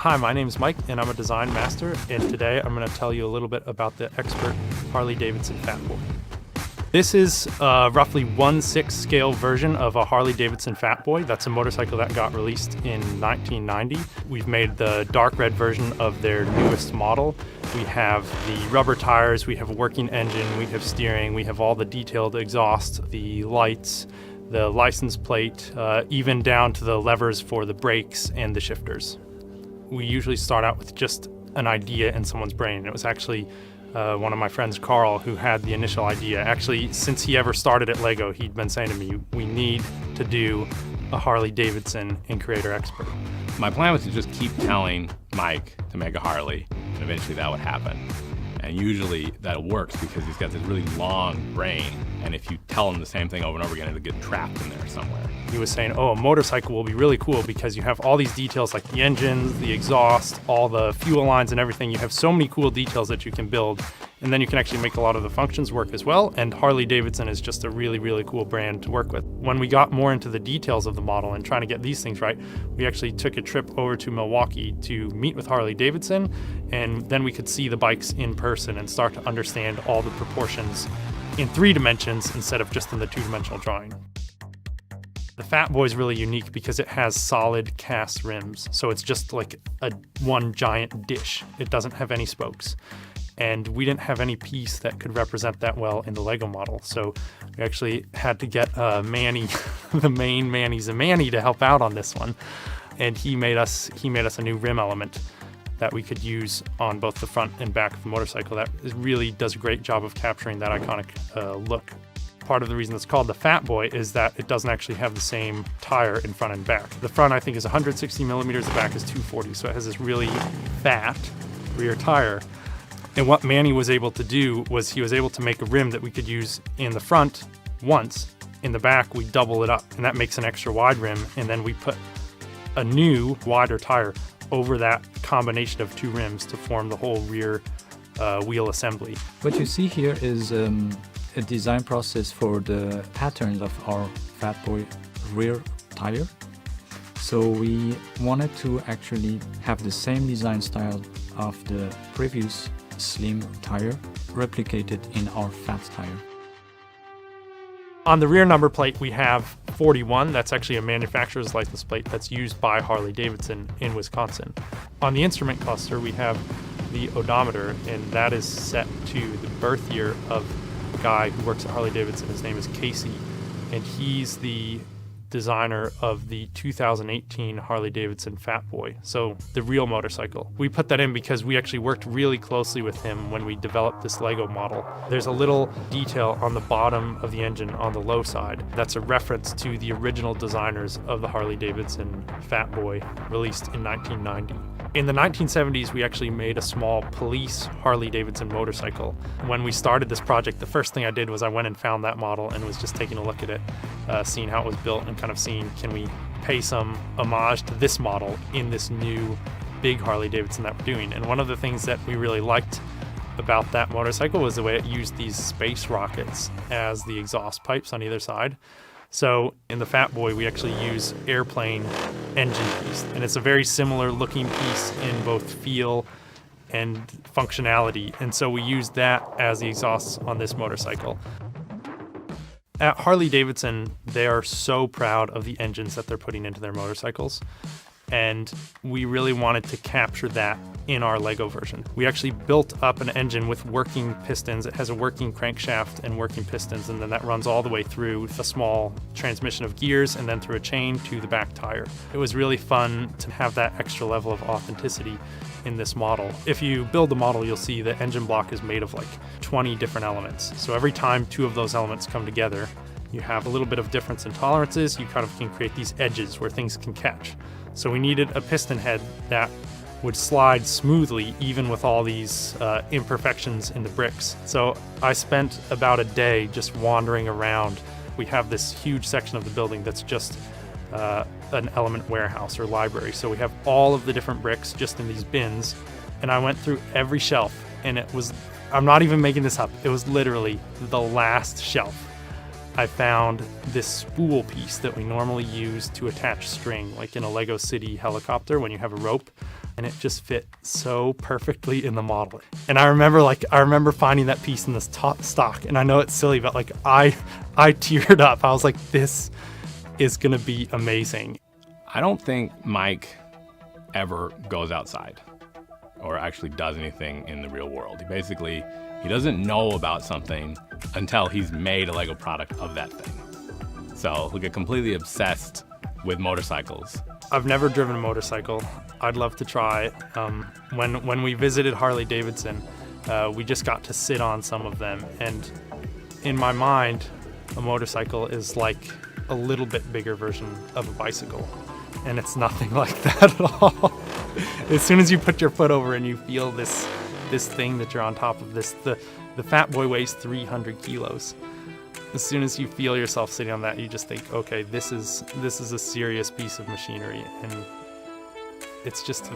Hi, my name is Mike, and I'm a design master, and today I'm going to tell you a little bit about the expert Harley Davidson Fat Boy. This is a roughly 1/6 scale version of a Harley Davidson Fat Boy. That's a motorcycle that got released in 1990. We've made the dark red version of their newest model. We have the rubber tires, we have a working engine, we have steering, we have all the detailed exhaust, the lights, the license plate, even down to the levers for the brakes and the shifters. We usually start out with just an idea in someone's brain. It was actually one of my friends, Carl, who had the initial idea. Actually, since he ever started at Lego, he'd been saying to me, we need to do a Harley Davidson in Creator Expert. My plan was to just keep telling Mike to make a Harley, and eventually that would happen. And usually that works because he's got this really long brain, and if you tell him the same thing over and over again, it'll get trapped in there somewhere. He was saying, oh, a motorcycle will be really cool because you have all these details like the engines, the exhaust, all the fuel lines and everything. You have so many cool details that you can build, and then you can actually make a lot of the functions work as well. And Harley Davidson is just a really, really cool brand to work with. When we got more into the details of the model and trying to get these things right, we actually took a trip over to Milwaukee to meet with Harley Davidson, and then we could see the bikes in person and start to understand all the proportions in 3 dimensions instead of just in the 2-dimensional drawing. The Fat Boy is really unique because it has solid cast rims, so it's just like one giant dish. It doesn't have any spokes. And we didn't have any piece that could represent that well in the Lego model, so we actually had to get Manny, the main Manny Zamani, to help out on this one. And he made us a new rim element that we could use on both the front and back of the motorcycle that really does a great job of capturing that iconic look. Part of the reason it's called the Fat Boy is that it doesn't actually have the same tire in front and back. The front, I think, is 160 millimeters, the back is 240, so it has this really fat rear tire. And what Manny was able to do was he was able to make a rim that we could use in the front once. In the back, we double it up, and that makes an extra wide rim, and then we put a new, wider tire over that combination of 2 rims to form the whole rear wheel assembly. What you see here is a design process for the patterns of our Fat Boy rear tire. So we wanted to actually have the same design style of the previous slim tire replicated in our fat tire. On the rear number plate, we have 41. That's actually a manufacturer's license plate that's used by Harley Davidson in Wisconsin. On the instrument cluster, we have the odometer, and that is set to the birth year of a guy who works at Harley Davidson. His name is Casey, and he's the designer of the 2018 Harley Davidson Fat Boy, so the real motorcycle. We put that in because we actually worked really closely with him when we developed this Lego model. There's a little detail on the bottom of the engine on the low side that's a reference to the original designers of the Harley Davidson Fat Boy, released in 1990. In the 1970s, we actually made a small police Harley Davidson motorcycle. When we started this project, the first thing I did was I went and found that model and was just taking a look at it, seeing how it was built and kind of seeing, can we pay some homage to this model in this new big Harley Davidson that we're doing. And one of the things that we really liked about that motorcycle was the way it used these space rockets as the exhaust pipes on either side. So in the Fat Boy, we actually use airplane engine piece, and it's a very similar looking piece in both feel and functionality, and so we used that as the exhausts on this motorcycle. At Harley Davidson, they are so proud of the engines that they're putting into their motorcycles, and we really wanted to capture that in our Lego version. We actually built up an engine with working pistons. It has a working crankshaft and working pistons, and then that runs all the way through a small transmission of gears and then through a chain to the back tire. It was really fun to have that extra level of authenticity in this model. If you build the model, you'll see the engine block is made of like 20 different elements. So every time 2 of those elements come together, you have a little bit of difference in tolerances. You kind of can create these edges where things can catch. So we needed a piston head that would slide smoothly even with all these imperfections in the bricks. So I spent about a day just wandering around. We have this huge section of the building that's just an element warehouse or library. So we have all of the different bricks just in these bins, and I went through every shelf, and it was, I'm not even making this up, it was literally the last shelf I found this spool piece that we normally use to attach string, like in a Lego City helicopter when you have a rope, and it just fit so perfectly in the model. And I remember finding that piece in this top stock, and I know it's silly, but like I teared up. I was like, this is gonna be amazing. I don't think Mike ever goes outside or actually does anything in the real world. He doesn't know about something until he's made a Lego product of that thing. So he'll get completely obsessed with motorcycles. I've never driven a motorcycle. I'd love to try. When we visited Harley Davidson, we just got to sit on some of them, and in my mind, a motorcycle is like a little bit bigger version of a bicycle, and it's nothing like that at all. As soon as you put your foot over and you feel this thing that you're on top of, the Fat Boy weighs 300 kilos. As soon as you feel yourself sitting on that, you just think, okay, this is a serious piece of machinery, and it's just